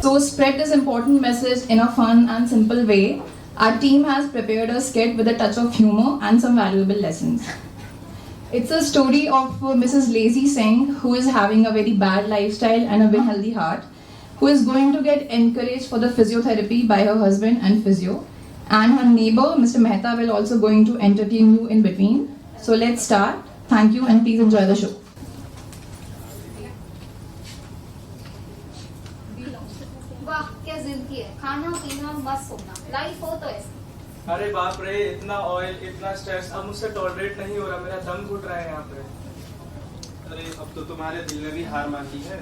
So spread this important message in a fun and simple way. Our team has prepared a skit with a touch of humor and some valuable lessons. It's a story of Mrs. Lazy Singh, who is having a very bad lifestyle and a very healthy heart, who is going to get encouraged for the physiotherapy by her husband and physio. And her neighbor, Mr. Mehta, will also going to entertain you in between. So let's start. Thank you and please enjoy the show. वाह क्या जिंदगी है, खाना पीना मस्त सोना, life हो तो ऐसी। अरे बाप रे, इतना ऑयल, इतना स्ट्रेस, अब मुझसे टॉलरेट नहीं हो रहा, मेरा दम घुट रहा है यहाँ पे। अरे अब तो तुम्हारे दिल ने भी हार मान ली है।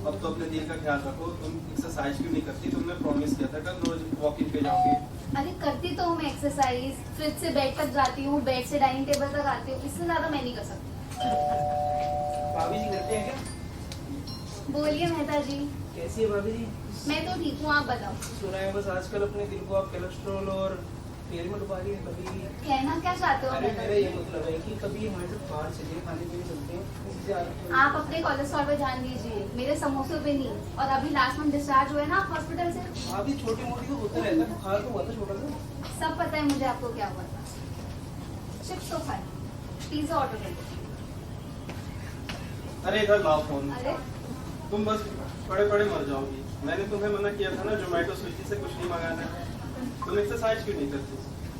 अब तो अपने दिल का ख्याल रखो। तुम एक्सरसाइज क्यों नहीं करती? तुमने प्रॉमिस किया था कल रोज वॉकिंग पे जाओगी। अरे करती तो हूँ मैं एक्सरसाइज, फ्रिज से बेड तक जाती हूँ, बेड से डाइनिंग टेबल तक आती हूँ, इससे ज्यादा मैं नहीं कर सकती। भाभी जी करते हैं क्या? बोलिए मेहता जी। कैसी है भाभी जी? मैं तो ठीक हूँ, आप बताओ। सुना है बस आजकल अपने दिल को आप कोलेस्ट्रॉल और तेल में डुबा रही है। कभी कहना क्या चाहते हो अरे मेहता मेरा जी? ये मतलब है कि कभी हमारे साथ बाहर चलिए, खाने पीने चलते हैं, इससे आप अपने कोलेस्ट्रॉल पे ध्यान दीजिए, मेरे समोसे पे नहीं। और अभी लास्ट मंथ डिस्चार्ज हुए ना आप हॉस्पिटsich से। भाभी छोटी मोटी तो होता रहता है, बुखार तो हुआ था छोटा सा। सब पता है मुझे आपको क्या हुआ था। चिप्स तो खाए, पिज्जा ऑर्डर कर दो। अरे इधर लाओ फोन। अरे तुम बस पड़े पड़े मर जाओगी। मैंने तुम्हें मना किया था ना जोमेटो स्विगी से कुछ नहीं मंगाना है। तुम एक्सरसाइज क्यों नहीं करती?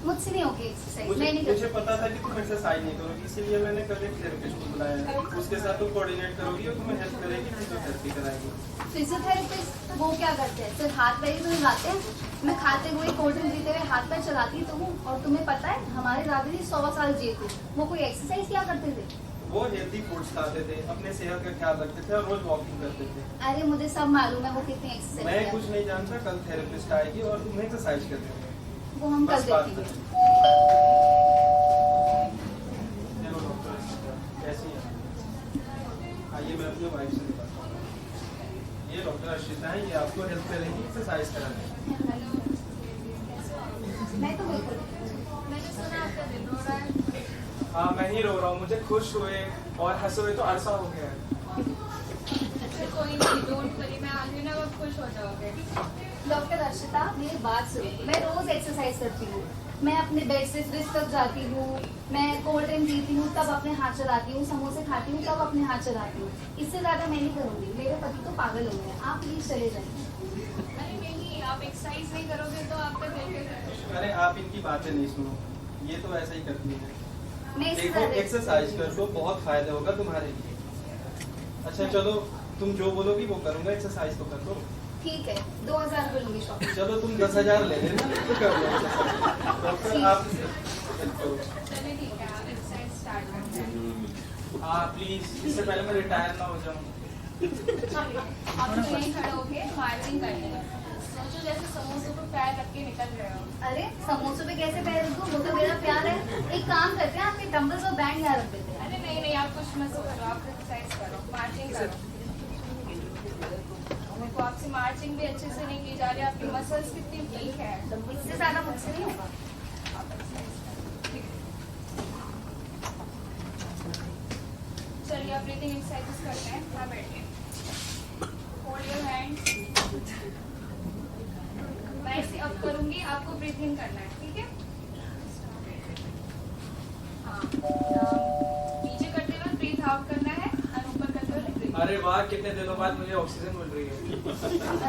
मुझसे नहीं होगी एक्सरसाइज, मैं मुझे नहीं कर मुझे पता था कि तुम एक्सरसाइज नहीं करोगी, इसीलिए मैंने कल एक थेरेपिस्ट को बुलाया है। उसके साथ तुम कोऑर्डिनेट करोगी और तुम्हें हेल्प करेगी, फिजियोथेरेपी कराएगी। फिजियोथेरेपिस्ट वो क्या करते हैं? सिर्फ हाथ पैर ही तो हिलाते हैं। मैं खाते हुए कोल्ड ड्रिंक पीते हुए हाथ पैर चलाती तो हूँ। और तुम्हें पता है हमारे दादाजी 100 साल जिए थे, वो कोई एक्सरसाइज क्या करते थे? वो हेल्दी फूड्स खाते थे, अपने सेहत का ख्याल रखते थे और रोज वॉकिंग करते थे। अरे मुझे सब मालूम है वो कितनी एक्सरसाइज मैं कुछ नहीं जानता। कल थेरेपिस्ट आएगी और तुम्हें एक्सरसाइज कर देंगे। वो हम कर बस बात देती करें। हैं। हेलो डॉक्टर, कैसी हैं? आइए मैं अपनी वाइफ से मिलता हूँ। ये डॉक्टर अर्शिता है, ये आपको हेल्प करेंगी एक्सरसाइज कराने। मैं तो बिल्कुल, मैंने सुना आपका दिल रो रहा है। हाँ मैं ही रो रहा हूँ, मुझे खुश हुए और हंसे हुए तो अरसा हो गया है। अच्छा कोई नहीं, डोंट वरी, मैं आ गई ना, अब खुश हो जाओगे। डॉक्टर अर्शिता मेरी बात सुनो, मैं रोज एक्सरसाइज करती हूँ। मैं अपने बेड से फ्रिज तक जाती हूँ, मैं कोल्ड ड्रिंक पीती हूँ तब अपने हाथ चलाती हूँ, समोसे खाती हूँ तब अपने हाथ चलाती हूँ। इससे ज्यादा मैं नहीं करूँगी, मेरे पति तो पागल हो गए। आप प्लीज चले जाइए। अरे नहीं, आप एक्सरसाइज नहीं करोगे तो आपका दिल कैसे? अरे आप इनकी बातें नहीं सुनो, ये तो ऐसा ही करती है। मैं इससे देखो ज्यादा एक्सरसाइज कर लो, बहुत फायदा होगा तुम्हारे लिए। अच्छा चलो, तुम जो बोलोगी वो करूंगा, एक्सरसाइज तो कर लो। ठीक है, 2000 रुपये लूंगी शॉपिंग। चलो तुम 10,000 ले लेना, तो कर लो exercise। डॉक्टर आप हेल्प करो। चलिए ठीक है, आप एक्सरसाइज स्टार्ट करते हैं। हाँ प्लीज, इससे पहले मैं रिटायर ना हो जाऊँ। चलिए आप तो यहीं खड़े होके मार्चिंग करिए। सोचो जैसे समोसे को पैर रख के निकल रहे हो। अरे समोसों पे कैसे पैर रखूं? वो तो मेरा प्यार है। एक काम करते हैं, आपके डंबल्स और बैंड यहाँ रख देते हैं। अरे नहीं नहीं, आप कुछ मत सोचो, आप एक्सरसाइज करो, मार्चिंग करो। मेरे को आपसे मार्चिंग भी अच्छे से नहीं की जा रही, आपकी मसल्स कितनी वीक है। इससे ज्यादा मुझसे नहीं होगा। आप एक्सरसाइज करो, ठीक है। चलिए आप ब्रीथिंग एक्सरसाइजेस करते हैं। हाँ बैठिए, होल्ड योर हैंड्स। मैं ऐसे अब करूंगी, आपको ब्रीथिंग करना है, ठीक है? हाँ, नीचे करते हुए ब्रीथ आउट करना है और ऊपर करते हुए ब्रीथ। अरे वाह, कितने दिनों बाद मुझे ऑक्सीजन मिल रही है।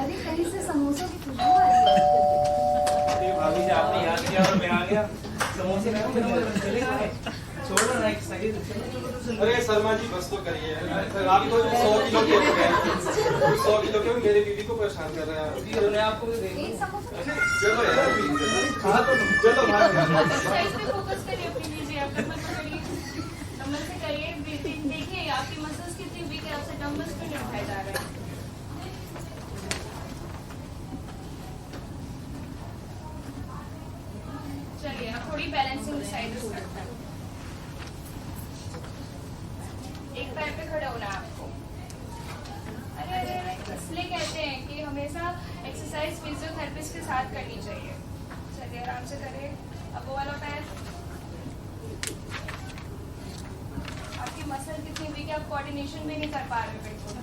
अरे कहीं से समोसों की खुशबू आ रही है। अरे भाभी जी, आपने याद किया और मैं आ गया। समोसे खाओ, मेरे मन चलेगा। छोड़ो ना एक्सरसाइज। अरे शर्मा जी बस तो करिए, आप तो 100 किलो के हो गए। 100 किलो के मेरे बीवी को परेशान कर रहे हैं। उन्होंने आपको भी दे दी। एक समोसा चलो यार, हाँ तो चलो भाग। एक्सरसाइज पे फोकस करिए अपनी, लीजिए आप डंबल पकड़िए, डंबल से करिए ब्रीथिंग। देखिए आपकी मसल्स कितनी वीक है, आपसे डंबल्स पे नहीं उठाए जा रहे हैं। चलिए अब थोड़ी बैलेंसिंग एक्सरसाइजेस करते हैं। एक पैर पे खड़े होना है आपको। अरे अरे अरे, इसलिए कहते हैं कि हमेशा एक्सरसाइज फिजियोथेरेपिस्ट के साथ करनी चाहिए। चलिए आराम से करिए। अब वो वाला पैर, आपकी मसल कितनी वीक है, आप कोऑर्डिनेशन भी नहीं कर पा रहे बिल्कुल।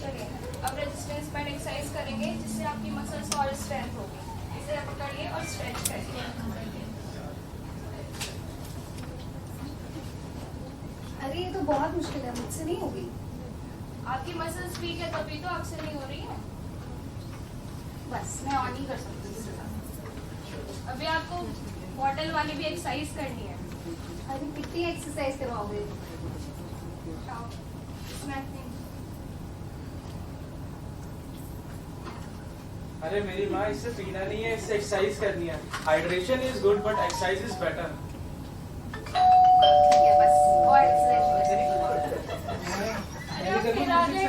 चलिए बैंड एक्सरसाइज करेंगे जिससे आपकी मसल्स और स्ट्रेंथ होगी। इसे पकड़िए और स्ट्रेच करिए। अरे ये तो बहुत मुश्किल है, मुझसे नहीं होगी। आपकी मसल्स वीक है तभी तो आपसे नहीं हो रही है। बस मैं ऑन ही कर सकती हूँ इसके साथ। अभी आपको बॉटल वाली भी एक्सरसाइज करनी है। अरे कितनी एक्सरसाइज करवाओगे? अरे मेरी माँ, इससे पीना नहीं है, इससे एक्सरसाइज करनी है। Hydration is good but exercise is better. ठीक है, बस और एक्सरसाइज। अरे आप फिर आ गए।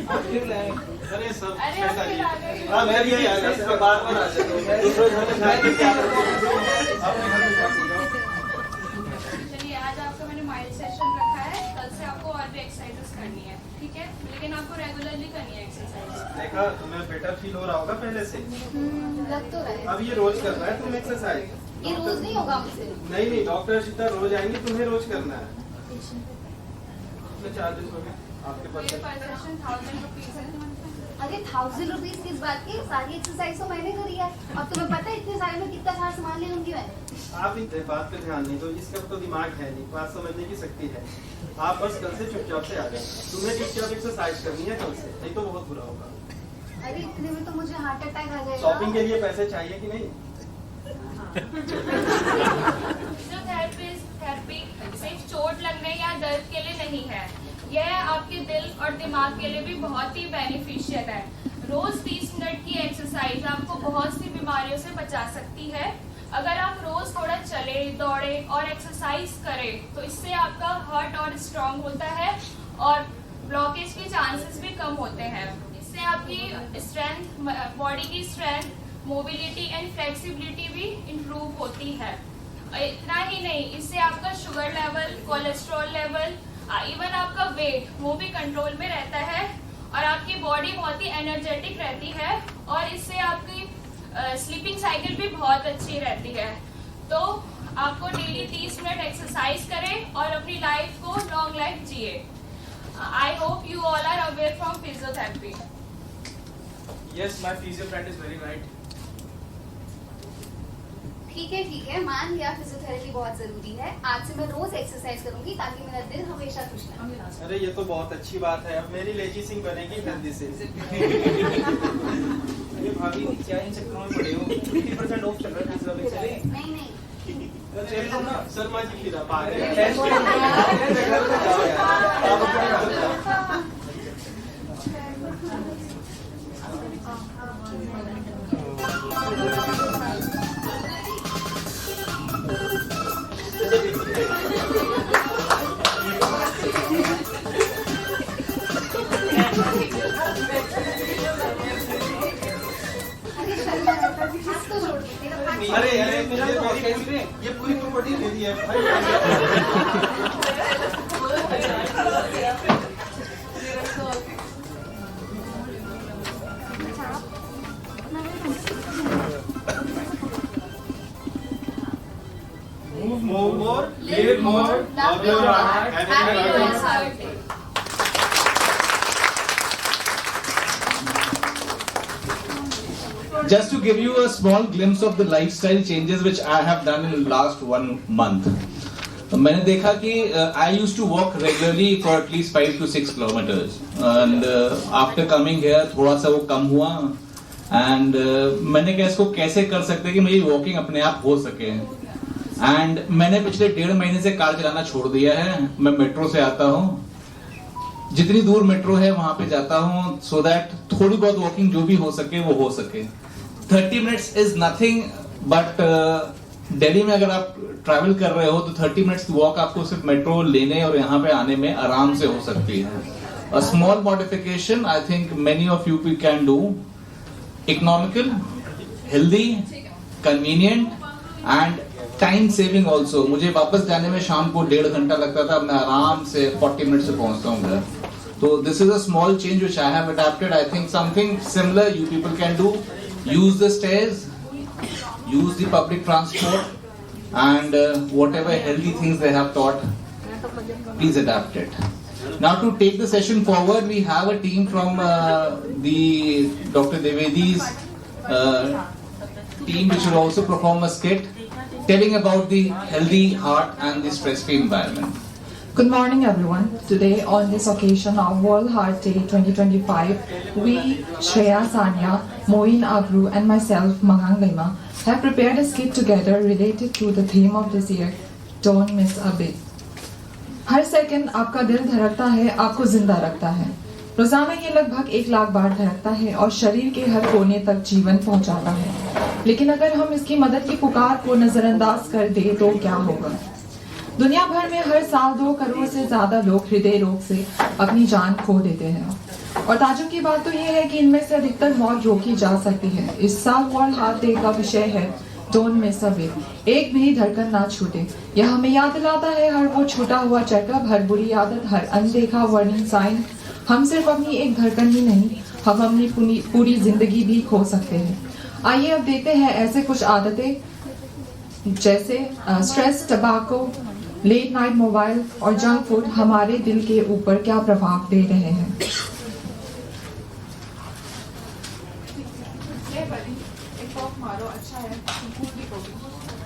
आप फिर लाए। अरे सब अरे आप फिर आ गए। हाँ, मैं भी आ गया, इसमें बार-बार आ जाता हूँ। दूसरे घर में जाके क्या करता हूँ? अपने घर में जाके जाओ। चलिए, आज आपका मैंने माइल्ड सेशन रखा है। कल से आपको और भी एक्सरसाइजेस करनी है, ठीक है? लेकिन आपको रेगुलरली करनी है एक्सरसाइज। देखा, तुम्हें बेटर फील हो रहा होगा पहले से। लग तो रहा है। अब ये रोज करना है तुम एक्सरसाइज। ये रोज नहीं होगा मुझसे। नहीं, डॉक्टर सीधा रोज आएंगे, तुम्हें रोज करना है। चार्जेस हो गए आपके पास? मेरे पर सेशन 1000 रुपीज है। अरे 1000 रुपीज किस बात की? सारी एक्सरसाइज तो मैंने करी है। और तुम्हें पता है इतने सारे में कितना सारा सामान ले लूंगी मैं? आप इस बात पे ध्यान नहीं दो, इसका तो दिमाग है नहीं, बात समझने की शक्ति है। आप बस कल से चुपचाप से आ जाए। तुम्हें चुपचाप एक्सरसाइज करनी है कल से, नहीं तो बहुत बुरा होगा। अरे इतने में तो मुझे हार्ट अटैक आ जाएगा। शॉपिंग के लिए पैसे चाहिए कि नहीं? फिजियोथेरेपी सिर्फ चोट लगने या दर्द के लिए नहीं है, यह आपके दिल और दिमाग के लिए भी बहुत ही बेनिफिशियल है। रोज 30 मिनट की एक्सरसाइज आपको बहुत सी बीमारियों से बचा सकती है। अगर आप रोज थोड़ा चले, दौड़े और एक्सरसाइज करें तो इससे आपका हार्ट और स्ट्रांग होता है और ब्लॉकेज के चांसेस भी कम होते हैं। इससे आपकी स्ट्रेंथ, बॉडी की स्ट्रेंथ, मोबिलिटी एंड फ्लेक्सिबिलिटी भी इम्प्रूव होती है। इतना ही नहीं, इससे आपका sugar level, cholesterol level, even आपका वेट वो भी कंट्रोल में रहता है और आपकी बॉडी बहुत ही एनर्जेटिक रहती है और इससे आपकी स्लीपिंग साइकिल भी बहुत अच्छी रहती है। तो आपको डेली 30 मिनट एक्सरसाइज करें और अपनी लाइफ को लॉन्ग लाइफ जिए। I hope you all are aware from physiotherapy. Yes, my physio friend is very right. ठीक है, मान लिया फिजियोथेरेपी बहुत जरूरी है। आज से मैं रोज एक्सरसाइज करूंगी ताकि मेरा दिल हमेशा खुश रहे। अरे ये तो बहुत अच्छी बात है। अब मेरी लेजी सिंह बनेगी हेल्दी से। अरे भाभी, क्या इन चक्करों में पड़े हो? 50% ऑफ चल रहा है पिज्जा में, चले? नहीं चल लो ना। शर्मा जी फिर आप आ गए। टेस्ट के लिए घर पे जाओ यार। आप अपने घर पे जाओ। अरे ये पूरी प्रॉपर्टी दे दी है भाई। Move more, live more, love your heart, and Happy enjoy Women's life. Heart Day. Just to give you a small glimpse of the lifestyle changes which I have done in the last 1 month. मैंने देखा कि I used to walk regularly for at least 5 to 6 kilometers and after coming here थोड़ा सा वो कम हुआ and मैंने कहा इसको कैसे कर सकते कि मेरी वॉकिंग अपने आप हो सके एंड मैंने पिछले 1.5 महीने से कार चलाना छोड़ दिया है। मैं मेट्रो से आता हूँ, जितनी दूर मेट्रो है वहां पे जाता हूँ सो दैट थोड़ी बहुत वॉकिंग जो भी हो सके वो हो सके। 30 minutes is nothing but Delhi में अगर आप ट्रैवल कर रहे हो तो 30 मिनट्स की वॉक आपको सिर्फ मेट्रो लेने और यहाँ पे आने में आराम से हो सकती है। A small modification I think many of you can do, economical, healthy, convenient and time saving also. मुझे वापस जाने में शाम को 1.5 घंटा लगता था, मैं आराम से 40 मिनट से पहुंचता हूँ घर। तो this is a small change which I have adopted. I think something similar you people can do. Use the stairs, use the public transport and whatever healthy things they have taught, please adapt it. Now to take the session forward, we have a team from the Dr. Devedi's team which will also perform a skit telling about the healthy heart and the stress-free environment. Good morning, everyone. Today, on this occasion of World Heart Day 2025, we, Shreya Sania, Moin Abru, and myself, Mahang Lema, have prepared a skit together related to the theme of this year, Don't Miss a Beat. Her second आपका दिल धड़कता है, आपको जिंदा रखता है। रोजाना ये लगभग 1 लाख बार धड़कता है और शरीर के हर कोने तक जीवन पहुंचाता है। लेकिन अगर हम इसकी मदद की पुकार को नजरअंदाज कर दे तो क्या होगा? दुनिया भर में हर साल 2 करोड़ से ज्यादा लोग हृदय रोग से अपनी जान खो देते हैं और ताजुब की बात तो ये है कि इनमें से अधिकतर मौत रोकी जा सकती है। इस साल वर्ल्ड हार्ट डे का विषय है डोंट मिस अ बीट, एक भी धड़कन ना छूटे। यह हमें याद दिलाता है हर वो छूटा हुआ चेकअप, हर बुरी आदत, हर अनदेखा वार्निंग साइन। हम सिर्फ अपनी एक धड़कन ही नहीं, हम अपनी पूरी जिंदगी भी खो सकते हैं। आइए अब देखते हैं ऐसे कुछ आदतें जैसे stress, tobacco, late night mobile और जंक फूड हमारे दिल के ऊपर क्या प्रभाव दे रहे हैं।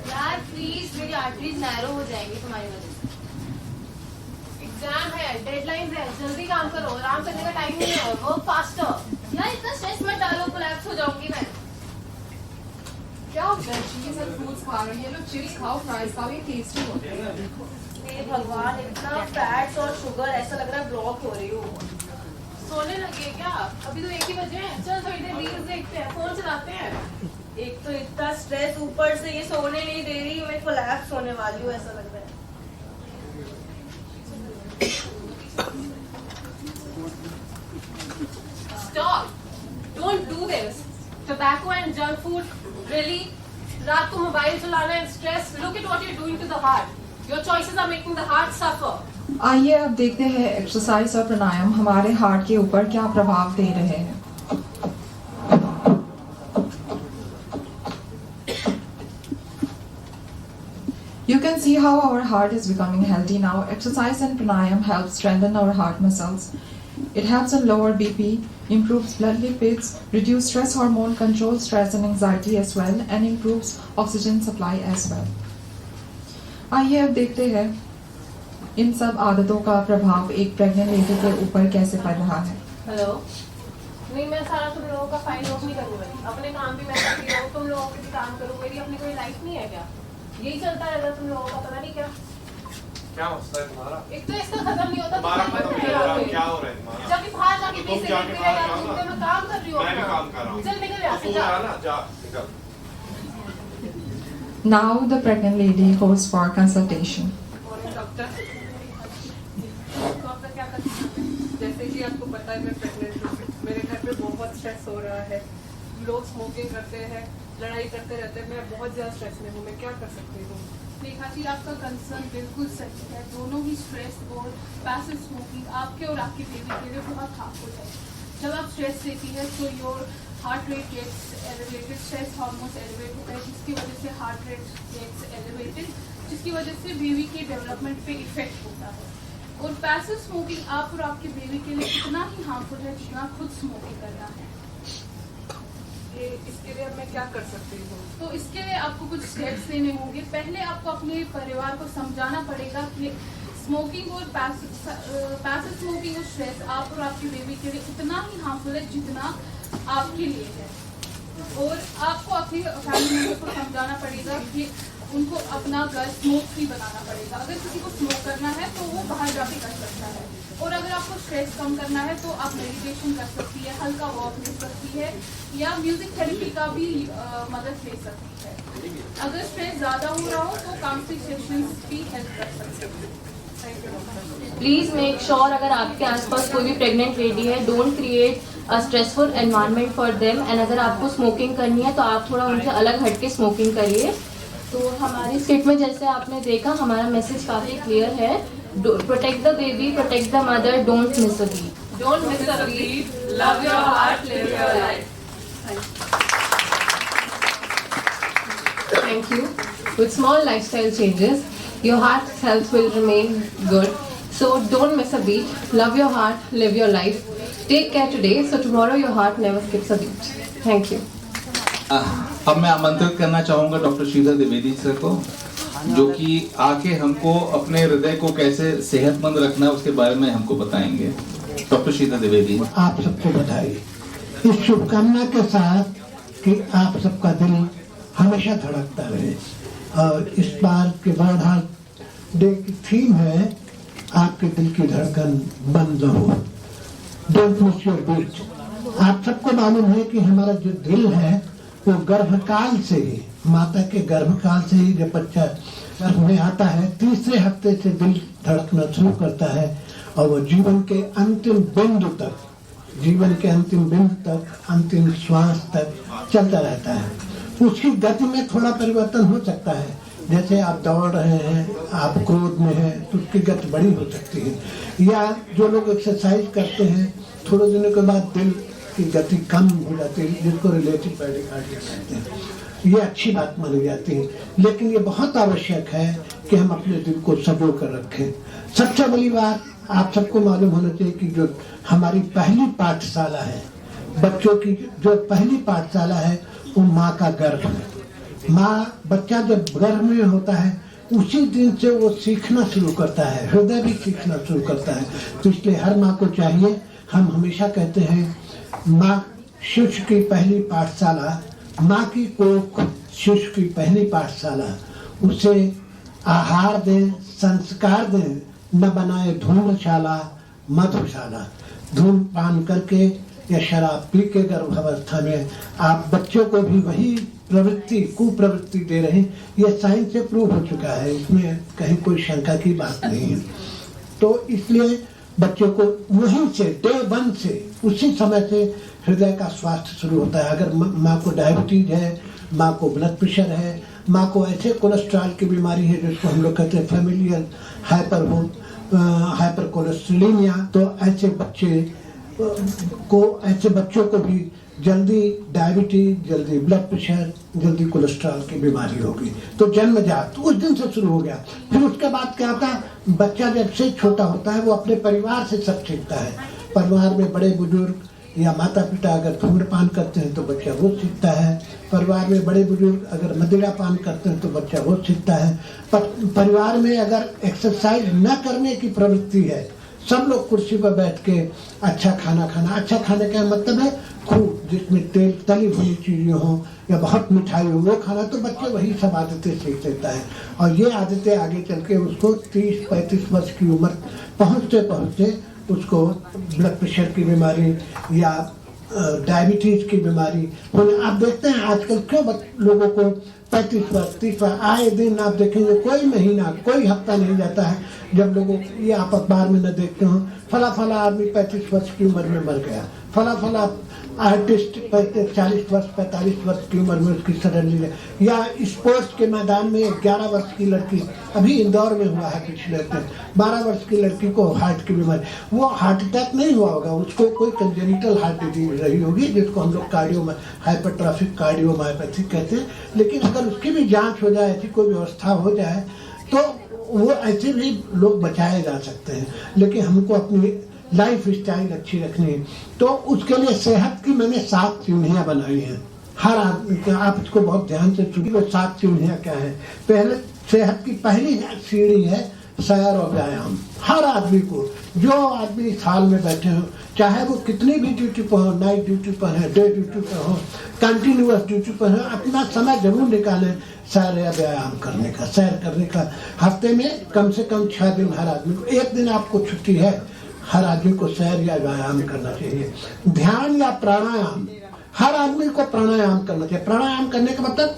यार प्लीज मेरी आर्टरीज नैरो हो जाएंगी तुम्हारी वजह से। एग्जाम है, डेडलाइन है, जल्दी काम करो, आराम करने का टाइम नहीं है, वर्क फास्टर। यार इतना स्ट्रेस मत डालो, कोलैप्स हो जाऊंगी मैं। क्या होता है? ये सब फ्रूट्स खा रही है, ये लोग चिप्स खाओ, फ्राइज खाओ, ये टेस्टी होते हैं। हे भगवान, इतना फैट्स और शुगर, ऐसा लग रहा है ब्लॉक हो रही हूँ। सोने लगे क्या? अभी तो 1 ही बजे हैं। चल थोड़ी देर रील्स देखते हैं, फोन चलाते हैं। एक तो इतना स्ट्रेस, ऊपर से ये सोने नहीं दे रही, मैं कोलैप्स होने वाली हूँ ऐसा लग रहा है। Stop! Don't do this. Tobacco and junk food, really? रात को मोबाइल चलाना है, stress. Look at what you're doing to the heart. Your choices are making the heart suffer. आइए अब देखते हैं एक्सरसाइज और प्राणायाम हमारे हार्ट के ऊपर क्या प्रभाव दे रहे हैं। You can see how our heart is becoming healthy now. Exercise and pranayam help strengthen our heart muscles. It helps in lower BP, improves blood lipids, reduce stress hormone, controls stress and anxiety as well, and improves oxygen supply as well. आइए अब देखते हैं इन सब आदतों का प्रभाव एक pregnant lady के ऊपर कैसे पड़ रहा है। हेलो, नहीं मैं सारा तुम लोगों का फाइन ऑफ नहीं करूँगी, अपने काम भी मैं करती रहूँ, तुम लोगों के भी काम करूँ, मेरी अपनी कोई लाइफ नहीं है क्या? यही चलता रहेगा तुम लोगों का, पता नहीं क्या मसला है तुम्हारा? एक तो इसका खत्म नहीं होता, क्या हो रहा है तुम्हारा? जाके बाहर जाके पीछे जाके बाहर जाओ ना। मैं काम कर रही हूँ, मैं भी काम कर रहा हूँ। चल निकल यहाँ से, तू जा। जा ना, जा निकल। Now the pregnant lady goes for consultation. Doctor क्या करती हूँ? जैसे कि आपको पता है मैं प्रेग्नेंट हूँ, मेरे घर पे बहुत स्ट्रेस हो रहा है, लोग स्मोकिंग करते हैं, लड़ाई करते रहते हैं, मैं बहुत ज़्यादा स्ट्रेस में हूँ, मैं क्या कर सकती हूँ? देखा जी, आपका कंसर्न बिल्कुल सही है। दोनों ही स्ट्रेस और पैसिव स्मोकिंग आपके और आपके बेबी के लिए बहुत हार्मफुल है। जब आप स्ट्रेस लेती है तो your heart rate gets elevated, stress hormones elevate होता है, जिसकी वजह से हार्ट रेट गेट्स एलिवेटेड, जिसकी वजह से बेबी के डेवलपमेंट पे इफेक्ट होता है। और पैसिव स्मोकिंग आप और आपके बेबी के लिए इतना ही हार्मफुल है जितना खुद स्मोकिंग करना है। इसके लिए अब मैं क्या कर सकती हूँ? तो इसके लिए आपको कुछ स्टेप्स लेने होंगे। पहले आपको अपने परिवार को समझाना पड़ेगा कि स्मोकिंग और पैसिव स्मोकिंग और स्ट्रेस आप और आपके बेबी के लिए उतना ही हार्मफुल है जितना आपके लिए है। और आपको अपनी फैमिली मेम्बर को समझाना पड़ेगा कि उनको अपना घर स्मोक फ्री बनाना पड़ेगा। अगर किसी को स्मोक करना है तो वो बाहर जाके कर सकता है, और अगर आपको स्ट्रेस कम करना है तो आप मेडिटेशन कर सकती है, हल्का वॉक ले सकती है, या म्यूजिक थेरेपी का भी मदद ले सकती है। अगर स्ट्रेस ज़्यादा हो रहा हो तो काउंसलिंग सेशंस भी हेल्प कर सकते हैं। प्लीज मेक श्योर अगर आपके आसपास कोई भी प्रेग्नेंट लेडी है, don't create a stressful environment for them. And अगर आपको स्मोकिंग करनी है तो आप थोड़ा उनसे अलग हट के स्मोकिंग करिए। तो हमारी स्किट में जैसे आपने देखा, हमारा मैसेज काफी क्लियर है, protect the baby, protect the mother, don't miss a beat. Don't miss a beat, love your heart, live your life. Thank you. With small lifestyle changes, your heart health will remain good. So don't miss a beat. Love your heart, live your life. Take care today, so tomorrow your heart never skips a beat. Thank you. अब मैं आमंत्रित करना चाहूंगा doctor Shridhar Dwivedi sir को, जो कि आके हमको अपने हृदय को कैसे सेहतमंद रखना है उसके बारे में हमको बताएंगे। डॉक्टर श्रीधर द्विवेदी। आप सबको बधाई, इस शुभकामना के साथ कि आप सबका दिल हमेशा धड़कता रहे। और इस बार के वर्ल्ड हार्ट डे की थीम है आपके दिल की धड़कन बंद न हो, डोंट मिस योर बीट। आप सबको मालूम है कि हमारा जो दिल है वो गर्भकाल से ही, माता के गर्भकाल से ही जब बच्चा गर्भ में आता है, तीसरे हफ्ते से दिल धड़कना शुरू करता है और वो जीवन के अंतिम बिंदु तक, जीवन के अंतिम बिंदु तक, अंतिम श्वास तक चलता रहता है। उसकी गति में थोड़ा परिवर्तन हो सकता है, जैसे आप दौड़ रहे हैं, आप क्रोध में हैं तो उसकी गति बड़ी हो सकती है, या जो लोग एक्सरसाइज करते हैं थोड़े दिनों के बाद दिल की गति कम हो जाती है, जिसको रिलेटिव पेडिकार्डिया कहते हैं। ये अच्छी बात मानी जाती है, लेकिन ये बहुत आवश्यक है कि हम अपने दिल को संजो कर रखें। सबसे बड़ी बात आप सबको मालूम होना चाहिए कि जो हमारी पहली पाठशाला है, बच्चों की जो पहली पाठशाला है वो माँ का गर्भ है। माँ, बच्चा जब गर्भ में होता है उसी दिन से वो सीखना शुरू करता है, हृदय भी सीखना शुरू करता है। तो इसलिए हर माँ को चाहिए, हम हमेशा कहते हैं माँ शिशु की पहली पाठशाला, माँ की कोख शिशु की पहली पाठशाला। उसे आहार दें, संस्कार दें, न बनाए धूम्रशाला मधुशाला। धूम्रपान करके या शराब पी के गर्भावस्था में आप बच्चों को भी वही प्रवृत्ति, कुप्रवृत्ति दे रहे हैं। ये साइंस से प्रूव हो चुका है, इसमें कहीं कोई शंका की बात नहीं है। तो इसलिए बच्चों को वहीं से, डे 1 से, उसी समय से हृदय का स्वास्थ्य शुरू होता है। अगर माँ को डायबिटीज है, माँ को ब्लड प्रेशर है, माँ को ऐसे कोलेस्ट्रॉल की बीमारी है जिसको हम लोग कहते हैं फैमिलियल हाइपर कोलेस्ट्रोलिनिया, तो ऐसे बच्चों को भी जल्दी डायबिटीज, जल्दी ब्लड प्रेशर, जल्दी कोलेस्ट्रॉल की बीमारी होगी। तो जन्मजात उस दिन से शुरू हो गया। फिर उसके बाद क्या होता है, बच्चा जब से छोटा होता है वो अपने परिवार से सब सीखता है। परिवार में बड़े बुजुर्ग या माता पिता अगर धूम्रपान करते हैं तो बच्चा वो सीखता है। परिवार में बड़े बुजुर्ग अगर मदिरा पान करते हैं तो बच्चा वो सीखता है। परिवार में अगर एक्सरसाइज न करने की प्रवृत्ति है, सब लोग कुर्सी पर बैठ के अच्छा खाना खाना, अच्छा खाने का मतलब है खूब जिसमें तेल तली हुई चीजें हों या बहुत मिठाई हो, वो खाना, तो बच्चे वही सब आदतें सीख लेता है। और ये आदतें आगे चल के उसको 30-35 वर्ष की उम्र पहुँचते पहुँचते उसको ब्लड प्रेशर की बीमारी या डायबिटीज की बीमारी होने। आप देखते हैं आजकल क्यों लोगों को 35 वर्ष 30 वर्ष, आए दिन आप देखेंगे कोई महीना, कोई हफ्ता नहीं जाता है जब लोगों, ये आप अखबार में न देखते हो फला फला आदमी 35 वर्ष की उम्र में मर गया, फला फला आर्टिस्ट 40 वर्ष 45 वर्ष की उम्र में उसकी सडनली, या स्पोर्ट्स के मैदान में 11 वर्ष की लड़की, अभी इंदौर में हुआ है पिछले दिन, 12 वर्ष की लड़की को हार्ट की बीमारी, वो हार्ट अटैक नहीं हुआ होगा, उसको कोई कंजेनिटल हार्ट डिजीज रही होगी जिसको हम लोग हाइपरट्रॉफिक कार्डियोमायोपैथी कहते हैं। लेकिन अगर उसकी भी जांच हो जाए, ऐसी कोई व्यवस्था हो जाए तो वो ऐसे भी लोग बचाए जा सकते हैं। लेकिन हमको अपनी लाइफ स्टाइल अच्छी रखनी है, तो उसके लिए सेहत की मैंने 7 सीढ़ियाँ बनाई हैं। हर आदमी, आप इसको बहुत ध्यान से सुनिए, वो 7 सीढ़ियाँ क्या है। पहले सेहत की पहली सीढ़ी है सैर और व्यायाम। हर आदमी को, जो आदमी साल में बैठे हो, चाहे वो कितनी भी ड्यूटी पर हो, नाइट ड्यूटी पर है, डे ड्यूटी पर हो, कंटिन्यूअस ड्यूटी पर हो, अपना समय जरूर निकालें सैर या व्यायाम करने का, सैर करने का। हफ्ते में कम से कम 6 दिन हर आदमी को, 1 दिन आपको छुट्टी है, हर आदमी को सैर या व्यायाम करना चाहिए। ध्यान या प्राणायाम, हर आदमी को प्राणायाम करना चाहिए। प्राणायाम करने का मतलब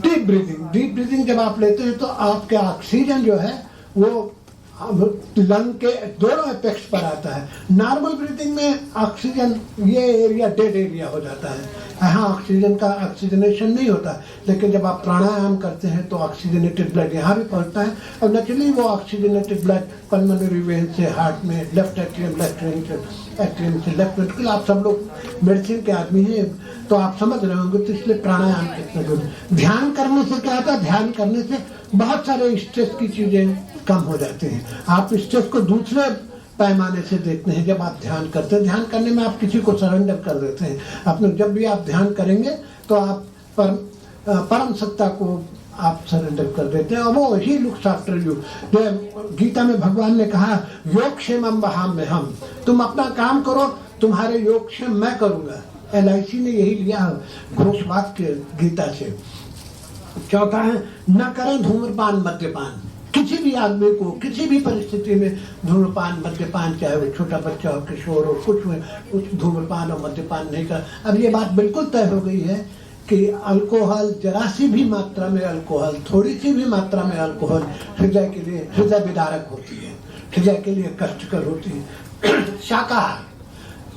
डीप ब्रीदिंग। डीप ब्रीदिंग जब आप लेते हैं तो आपके ऑक्सीजन जो है वो लंग के दोनों एपेक्स पर आता है। नॉर्मल ब्रीदिंग में ऑक्सीजन, ये एरिया डेड एरिया हो जाता है, यहाँ ऑक्सीजन का ऑक्सीजनेशन नहीं होता। लेकिन जब आप प्राणायाम करते हैं तो ऑक्सीजनेटेड ब्लड यहाँ भी पहुँचता है, और नेचुरली वो ऑक्सीजनेटेड ब्लड पल्मोनरी वेन से हार्ट में, लेफ्ट एट्रियम से लेफ्ट वेंट्रिकल। आप सब लोग मेडिसिन के आदमी हैं तो आप समझ रहे होंगे, तो इसलिए प्राणायाम कितना जरूरी। ध्यान करने से क्या होता है, ध्यान करने से बहुत सारे स्ट्रेस की चीजें कम हो जाते हैं। आप स्ट्रेस को दूसरे पैमाने से देखते हैं। जब आप ध्यान करते हैं, ध्यान करने में आप किसी को सरेंडर कर देते हैं अपने। जब भी आप ध्यान करेंगे तो आप परम सत्ता को आप सरेंडर कर देते हैं, और वो ही लुक्स आफ्टर यू। जो गीता में भगवान ने कहा, योग क्षेमम वहाम्यहम्, तुम अपना काम करो, तुम्हारे योग क्षेम मैं करूंगा। LIC ने यही लिया घोष वाक्य गीता से। चौथा है, न करें धूम्रपान मद्यपान। किसी भी आदमी को किसी भी परिस्थिति में धूम्रपान मद्यपान, चाहे वो छोटा बच्चा हो, किशोर हो, कुछ धूम्रपान और मद्यपान नहीं कर। अब ये बात बिल्कुल तय हो गई है कि अल्कोहल, जरा सी भी मात्रा में अल्कोहल, थोड़ी सी भी मात्रा में अल्कोहल हृदय के लिए हृदय विदारक होती है, हृदय के लिए कष्टकर होती है। शाकाहार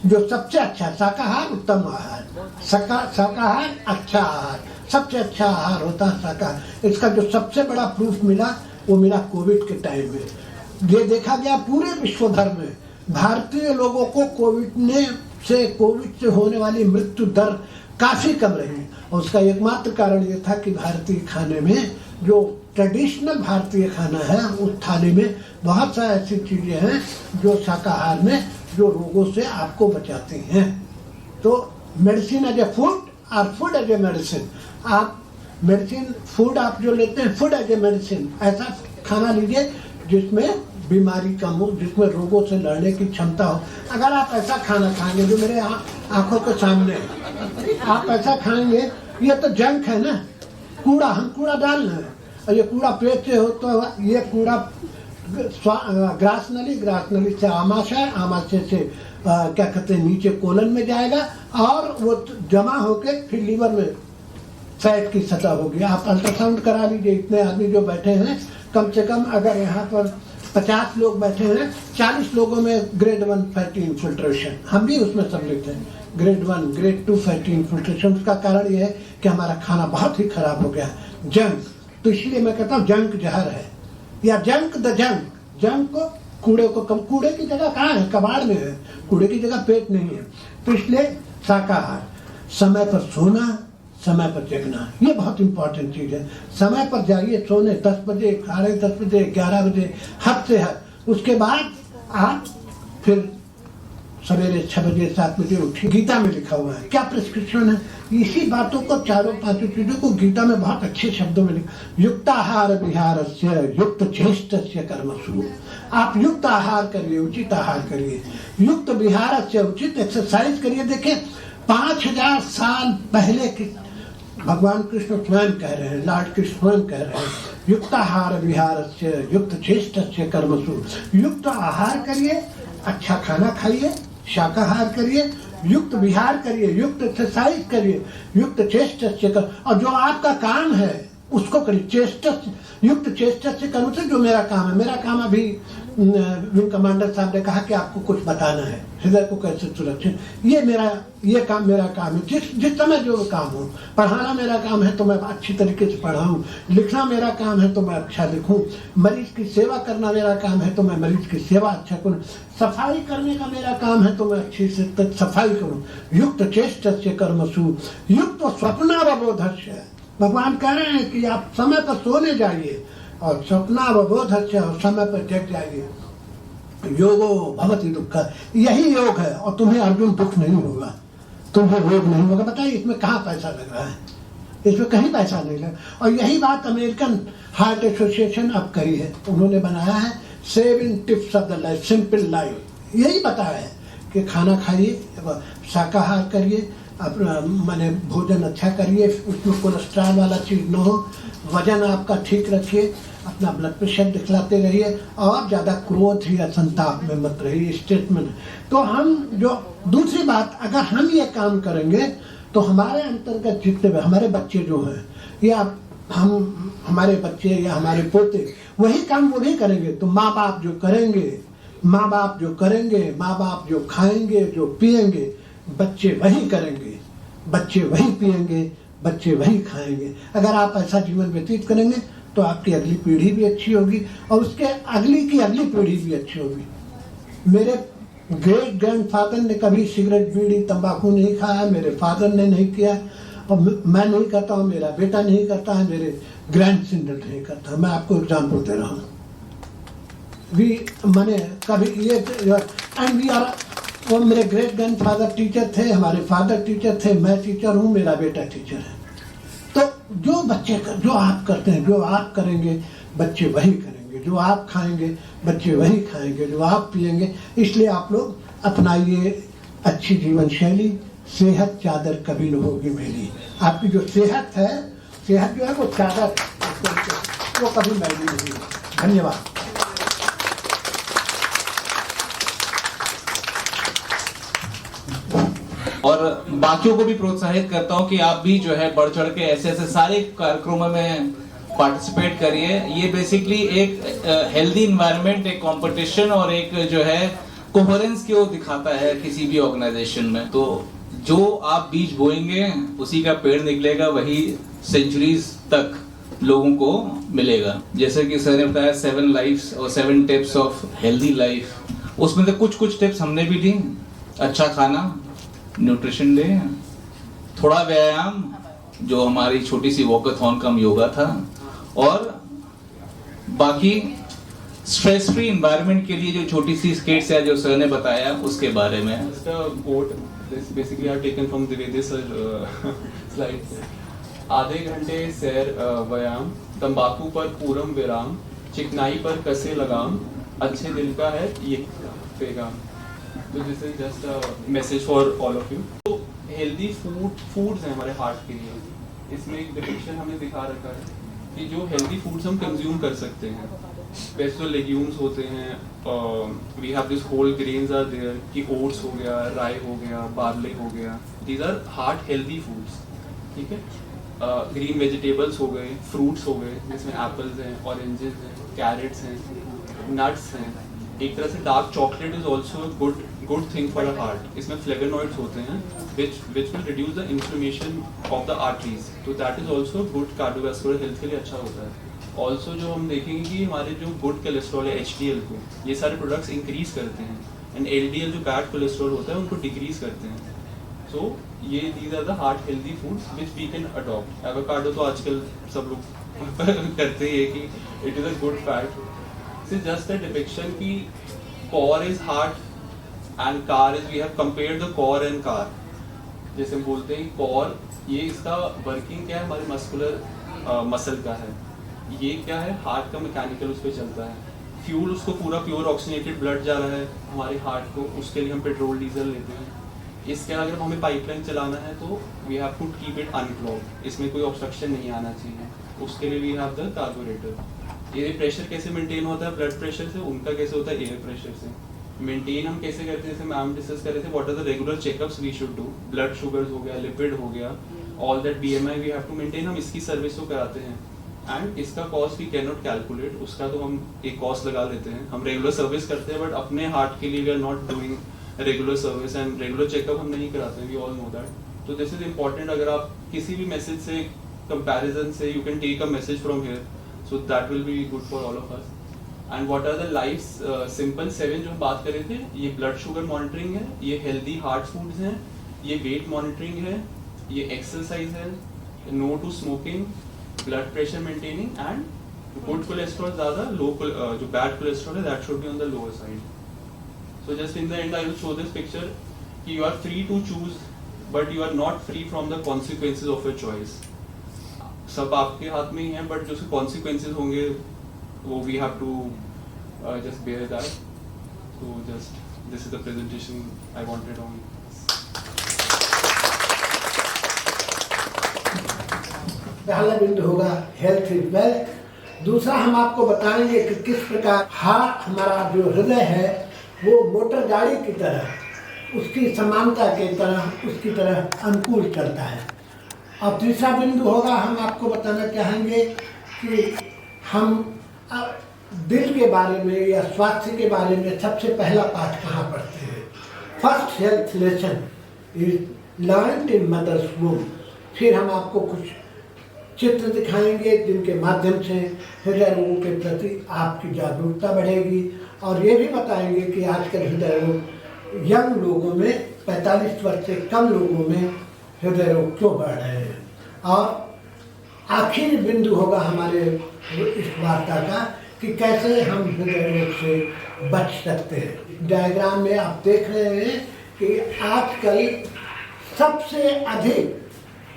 जो सबसे अच्छा, शाकाहार उत्तम आहार, शाकाहार अच्छा आहार, सबसे अच्छा आहार होता है शाकाहार। इसका जो सबसे बड़ा प्रूफ मिला वो मिला कोविड के टाइम में। ये देखा गया पूरे विश्व भर में भारतीय लोगों को कोविड से होने वाली मृत्यु दर काफी कम रही, और उसका एकमात्र कारण ये था कि भारतीय खाने में, जो ट्रेडिशनल भारतीय खाना है, उस थाली में बहुत सारी ऐसी चीजें हैं जो शाकाहार में जो रोगों से आपको बचाती हैं। तो मेडिसिन एज ए फूड और फूड एज ए मेडिसिन। आप मेडिसिन, फूड आप जो लेते हैं, फूड एज ए मेडिसिन, ऐसा खाना लीजिए जिसमें बीमारी कम हो, जिसमें रोगों से लड़ने की क्षमता हो। अगर आप ऐसा खाना खाएंगे जो मेरे आंखों के सामने आप ऐसा खाएंगे, ये तो जंक है ना, कूड़ा, हम कूड़ा डाल रहे हैं, और ये कूड़ा पेट से हो तो ये कूड़ा ग्रास नली से आमाशय, आमाशय से क्या कहते हैं नीचे कोलन में जाएगा, और वो जमा होके फिर लीवर में फैट की सतह होगी। आप अल्ट्रासाउंड करा लीजिए। इतने आदमी जो बैठे हैं, कम से कम अगर यहाँ पर 50 लोग बैठे हैं, 40 लोगों में ग्रेड 1 फैटी इन्फिल्ट्रेशन, हम भी उसमें सम्मिलित हैं। Grade 1, grade 2 fatty infiltration. उसका कारण यह है कि हमारा खाना बहुत ही खराब हो गया है, जंक। तो इसलिए मैं कहता हूँ जंक जहर है, या जंक द जंक। जंक को, कूड़े को कम, कूड़े की जगह कहाँ है? कबाड़ में है, कूड़े की जगह पेट नहीं है। तो इसलिए शाकाहार, समय पर सोना, समय पर जगना, ये बहुत इंपॉर्टेंट चीज है। समय पर जाइए सोने, 10 बजे, 10:30 बजे, 11 बजे, हद से हद। उसके बाद आप फिर सवेरे 6 बजे, 7 बजे उठिए। गीता में लिखा हुआ है, क्या प्रिस्क्रिप्शन है? इसी बातों को, चारों पांचों चीजों को गीता में बहुत अच्छे शब्दों में लिखा, युक्ताहार विहारस्य युक्त चेष्टस्य कर्मसु। आप युक्त आहार करिए, उचित आहार करिए, युक्त विहारस्य, उचित एक्सरसाइज करिए। देखिए 5000 साल पहले के भगवान कृष्ण स्वयं कह रहे हैं, लॉर्ड कृष्ण स्वयं कह रहे हैं, युक्ताहार विहारस्य युक्त चेष्टस्य कर्मसु। युक्त आहार करिए, अच्छा खाना खाइए, शाकाहार करिए, युक्त विहार करिए, युक्त एक्सरसाइज करिए, युक्त चेष्टस्य कर, और जो आपका काम है उसको करिए। चेष्टस्य, युक्त चेष्टस्य कर्म से, जो मेरा काम है, मेरा काम अभी विंग कमांडर साहब ने कहा कि आपको कुछ बताना है, हृदय को कैसे सुरक्षित, ये काम मेरा काम है। जिस समय जो काम हो, पढ़ाना मेरा काम है तो मैं अच्छी तरीके से पढ़ाऊं, लिखना मेरा काम है तो मैं अच्छा लिखूं, मरीज की सेवा करना मेरा काम है तो मैं मरीज की सेवा अच्छा करूं, सफाई करने का मेरा काम है तो मैं अच्छी से सफाई करूं। युक्त चेष्टस्य कर्मसु युक्त स्वप्नावबोधस्य। भगवान कह रहे हैं कि आप समय पर सोने जाइए, और स्वप्नावबोधस्य, और समय पर जग जाइए। योगो भवति दुःख, यही योग है, और तुम्हें अर्जुन दुख नहीं होगा, तुम्हें रोग नहीं होगा। बताइए इसमें कहाँ पैसा लग रहा है? इसमें कहीं पैसा नहीं लगा। और यही बात अमेरिकन हार्ट एसोसिएशन अब करी है, उन्होंने बनाया है 7 tips of the life, simple life. यही बताया है कि खाना खाइए, शाकाहार करिए, अपना माने भोजन अच्छा करिए, उसमें कोलेस्ट्रॉल वाला चीज न हो, वजन आपका ठीक रखिए, अपना ब्लड प्रेशर दिखलाते रहिए, और ज्यादा क्रोध या संताप में मत रहिए, स्ट्रेस में। तो हम जो दूसरी बात, अगर हम ये काम करेंगे तो हमारे अंतर्गत जितने हमारे बच्चे जो हैं, या हम हमारे बच्चे या हमारे पोते वही काम वो भी करेंगे। तो माँ बाप जो करेंगे, माँ बाप जो खाएंगे, जो पिएंगे, बच्चे वही करेंगे, बच्चे वही पिएंगे, बच्चे वही खाएंगे। अगर आप ऐसा जीवन व्यतीत करेंगे तो आपकी अगली पीढ़ी भी अच्छी होगी, और उसके अगली की अगली पीढ़ी भी अच्छी होगी। मेरे ग्रेट ग्रैंडफादर ने कभी सिगरेट, बीड़ी, तंबाकू नहीं खाया, मेरे फादर ने नहीं किया, और मैं नहीं करता हूँ, मेरा बेटा नहीं करता है, मेरे ग्रैंडसन नहीं करता। मैं आपको एग्जाम्पल दे रहा हूँ। वी माने कभी ये एंड वी आर, वो मेरे ग्रेट ग्रैंडफादर टीचर थे, हमारे फादर टीचर थे, मैं टीचर हूँ, मेरा बेटा टीचर है। तो जो बच्चे जो आप करते हैं, जो आप करेंगे बच्चे वही करेंगे, जो आप खाएंगे बच्चे वही खाएंगे, जो आप पिएंगे। इसलिए आप लोग अपनाइए अच्छी जीवन शैली। सेहत चादर कभी न होगी मेरी। आपकी जो सेहत है, सेहत जो है वो चादर, वो कभी मैली नहीं है। धन्यवाद। और बाकियों को भी प्रोत्साहित करता हूं कि आप भी जो है बढ़ चढ़ के ऐसे ऐसे सारे कार्यक्रमों में पार्टिसिपेट करिए। ये बेसिकली एक हेल्दी इन्वायरमेंट, एक कंपटीशन और एक जो है कोहेरेंस को दिखाता है किसी भी ऑर्गेनाइजेशन में। तो जो आप बीज बोएंगे उसी का पेड़ निकलेगा, वही सेंचुरीज तक लोगों को मिलेगा। जैसे कि सर ने बताया 7 लाइफ्स और 7 टिप्स ऑफ हेल्दी लाइफ, उसमें से कुछ टिप्स हमने भी दी। अच्छा खाना, न्यूट्रिशन डे, थोड़ा व्यायाम जो हमारी छोटी सी वॉकाथॉन कम योगा था, और बाकी स्ट्रेस फ्री एनवायरनमेंट के लिए जो छोटी सी स्किट्स है जो सर ने बताया उसके बारे में। This basically I've taken from Dwivedi sir slides. आधे घंटे सैर व्यायाम, तंबाकू पर पूरम विराम, चिकनाई पर कसे लगाम, अच्छे दिल का है ये पैगाम। तो this is just a message for all of you. तो हेल्दी फूड्स हैं हमारे हार्ट के लिए। इसमें एक डिपिक्शन हमने दिखा रखा है कि जो हेल्दी फूड्स हम कंज्यूम कर सकते हैं। वैसे तो लेग्यूम्स होते हैं, we have this whole grains are there, कि ओट्स हो गया, राई हो गया, बार्ले हो गया, these are heart healthy foods. ठीक है, ग्रीन वेजिटेबल्स हो गए, फ्रूट्स हो गए जिसमें एप्पल्स हैं, ऑरेंजेस हैं, कैरेट्स हैं, नट्स हैं। एक तरह से dark chocolate is also good thing for a heart. इसमें फ्लेवोनॉइड्स होते हैं which will reduce the inflammation of the arteries, तो that is also good cardiovascular health के लिए अच्छा होता है। ऑल्सो जो हम देखेंगे कि हमारे जो गुड कोलेस्ट्रॉल है HDL को, ये सारे प्रोडक्ट्स इंक्रीज करते हैं, एंड LDL जो बैड कोलेस्ट्रॉल होता है उनको डिक्रीज करते हैं। सो ये these are the heart healthy foods which we can adopt. Avocado तो आजकल सब लोग करते ही है कि it is a good fat. This is just a depiction कि core is heart and car is, we have compared the core and car. जैसे हम बोलते हैं कोर, ये इसका वर्किंग क्या है, हमारे मस्कुलर मसल का है। ये क्या है, हार्ट का मैकेनिकल उस पर चलता है। फ्यूल उसको पूरा प्योर ऑक्सीजनेटेड ब्लड जा रहा है हमारे हार्ट को, उसके लिए हम पेट्रोल डीजल लेते हैं। इसके अगर हमें पाइपलाइन चलाना है तो we have to keep it unclogged, इसमें कोई ऑब्स्ट्रक्शन नहीं आना चाहिए। उसके लिए वी हैव द कार्बोरेटर। ये प्रेशर कैसे मेंटेन होता है ब्लड प्रेशर से, उनका कैसे होता है एयर प्रेशर से। मेंटेन हम कैसे करते हैं, जैसे मैम डिस्कस कर रहे थे, what are the regular checkups we should do. Blood sugars हो गया, लिपिड हो गया, all that BMI we have to maintain. हम इसकी सर्विस तो कराते हैं, एंड इसका cost we can not calculate. उसका तो हम एक कॉस्ट लगा लेते हैं। हम रेगुलर सर्विस करते हैं, बट अपने हार्ट के लिए we are not doing regular service and regular checkup हम नहीं कराते, वी ऑल नो दैट। तो दिस इज इम्पॉर्टेंट। अगर आप किसी भी मैसेज से, कंपैरिजन से, you can take a message from here, so that will be good for all of us. And what are the life simple 7 जो हम बात कर रहे थे, ये ब्लड शुगर मॉनिटरिंग है, ये हेल्दी हार्ट फूड्स हैं, ये वेट मॉनिटरिंग है, ये एक्सरसाइज है, no to smoking, blood pressure maintaining, and good cholesterol ज़्यादा, लो जो बैड कोलेस्ट्रॉल है that should be on the lower side. So just in the end I will show this picture कि you are free to choose, but you are not free from the consequences of your choice. सब आपके हाथ में ही है, but जो consequences होंगे वो we have to just bear that. So just this is the presentation I wanted on. पहला बिंदु होगा हेल्थ इज वेल्थ। दूसरा हम आपको बताएंगे कि किस प्रकार हार्ट, हमारा जो हृदय है वो मोटर गाड़ी की तरह, उसकी समानता की तरह, उसकी तरह अनुकूल चलता है। और तीसरा बिंदु होगा, हम आपको बताना चाहेंगे कि हम दिल के बारे में या स्वास्थ्य के बारे में सबसे पहला पाठ कहाँ पढ़ते हैं। First health lesson is learned in mother's womb. फिर हम आपको कुछ चित्र दिखाएंगे जिनके माध्यम से हृदय रोगों के प्रति आपकी जागरूकता बढ़ेगी, और ये भी बताएंगे कि आजकल हृदय रोग यंग लोगों में, 45 वर्ष से कम लोगों में हृदय रोग क्यों बढ़ रहे हैं। और आखिरी बिंदु होगा हमारे इस वार्ता का कि कैसे हम हृदय रोग से बच सकते हैं। डायग्राम में आप देख रहे हैं कि आजकल सबसे अधिक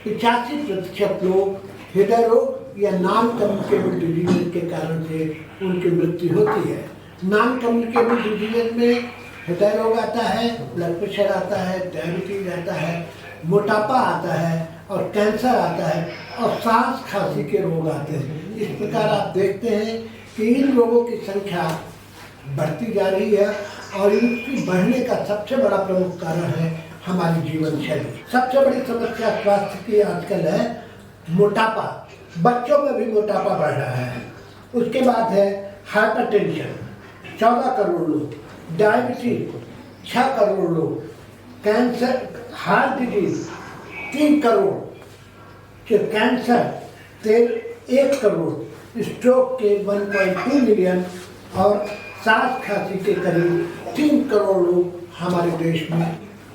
85% लोग हृदय रोग या नॉन कम्युनिकेबल डिजीज के कारण से उनकी मृत्यु होती है। नॉन कम्युनिकेबल डिजीज में हृदय रोग आता है, ब्लड प्रेशर आता है, डायबिटीज आता है, मोटापा आता है और कैंसर आता है और सांस खांसी के रोग आते हैं। इस प्रकार आप देखते हैं कि इन रोगों की संख्या बढ़ती जा रही है और इनकी बढ़ने का सबसे बड़ा प्रमुख कारण है हमारी जीवन शैली। सबसे बड़ी समस्या स्वास्थ्य की आजकल है मोटापा। बच्चों में भी मोटापा बढ़ रहा है। उसके बाद है हाइपरटेंशन 14 करोड़ लोग, डायबिटीज 6 करोड़ लोग, cancer heart disease 3 crore, cancer 1 crore, stroke के 1.2 मिलियन और सांस खांसी के करीब 3 करोड़ लोग हमारे देश में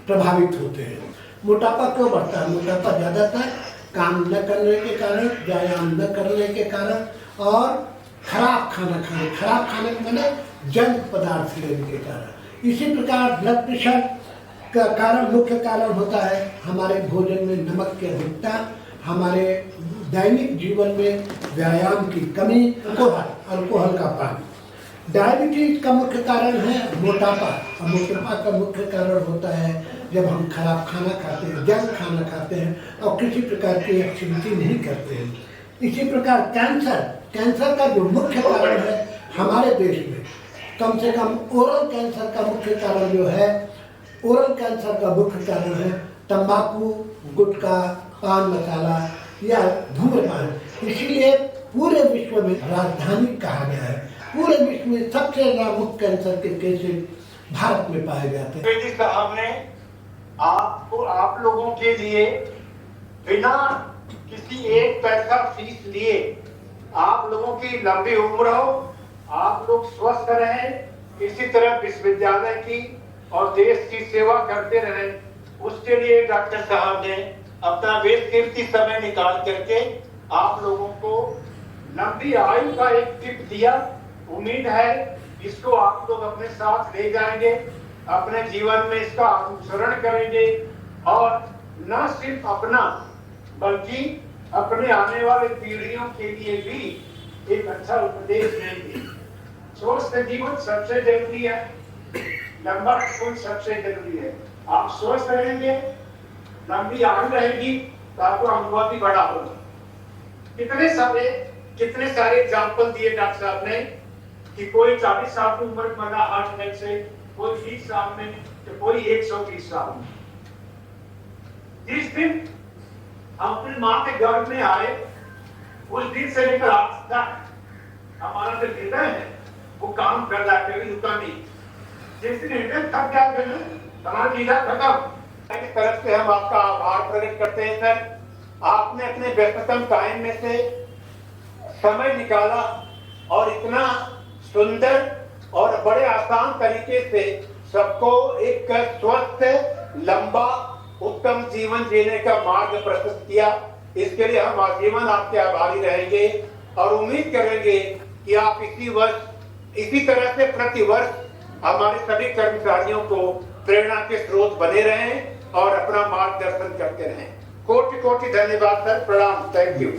प्रभावित होते हैं। मोटापा क्यों बढ़ता है? मोटापा ज़्यादातर काम न करने के कारण, व्यायाम न करने के कारण और खराब खाने मैंने जंक पदार्थ लेने के कारण। इसी प्रकार ब्लड प्रेशर का कारण, मुख्य कारण होता है हमारे भोजन में नमक की अधिकता, हमारे दैनिक जीवन में व्यायाम की कमी, अल्कोहल का पान। डायबिटीज का मुख्य कारण है मोटापा और मोटापा का मुख्य कारण होता है जब हम खराब खाना खाते हैं, जंक खाना खाते हैं और किसी प्रकार की एक्टिविटी नहीं करते हैं। इसी प्रकार कैंसर का जो मुख्य कारण है हमारे देश में, कम से कम ओरल कैंसर का मुख्य कारण जो है, ओरल कैंसर का मुख्य कारण है तंबाकू, गुटखा, पान मसाला या धूम्रपान। इसीलिए पूरे विश्व में राजधानी कहा गया है। पूरे विश्व में सबसे ज्यादा मुख्य कैंसर के केसेस भारत में पाए जाते हैं। द्विवेदी साहब ने आप लोगों के लिए बिना किसी एक पैसा फीस लिए आप लोगों की लंबी उम्र हो, आप लोग स्वस्थ रहें, इसी तरह विश्वविद्यालय की और देश की सेवा करते रहें, उसके लिए डॉक्टर साहब ने अपना बेशकीमती समय निकाल करके आप लोगों को लंबी आयु का एक टिप दिया। उम्मीद है इसको आप लोग अपने साथ ले जाएंगे, अपने जीवन में इसका अनुसरण करेंगे और न सिर्फ अपना बल्कि अपने आने वाले पीढ़ियों के लिए भी एक अच्छा उपदेश देंगे। स्वस्थ जीवन सबसे जरूरी है, लंबा जीवन सबसे जरूरी है। आप स्वस्थ रहेंगे, लंबी आयु रहेगी तो आपको अनुभव भी बड़ा होगा। कितने सारे एग्जाम्पल दिए डॉक्टर साहब ने कि कोई 40 साल की उम्र में मरा हार्ट अटैक से, कोई 20 साल में, तो कोई 120 साल में। जिस दिन हम अपनी माँ के गर्भ में आए उस दिन से लेकर आज तक हमारा जो हृदय है वो काम कर रहा है, कभी रुका नहीं। जिस दिन हृदय थक गया हमारा लीला खत्म। इस तरफ से हम आपका आभार प्रकट करते हैं सर। आपने अपने व्यस्ततम टाइम में से समय निकाला और इतना सुंदर और बड़े आसान तरीके से सबको एक स्वस्थ, लंबा, उत्तम जीवन जीने का मार्ग प्रशस्त किया। इसके लिए हम आजीवन आपके आभारी रहेंगे और उम्मीद करेंगे कि आप इसी तरह से प्रतिवर्ष हमारे सभी कर्मचारियों को प्रेरणा के स्रोत बने रहें और अपना मार्गदर्शन करते रहें। कोटि कोटि धन्यवाद सर, प्रणाम, थैंक यू।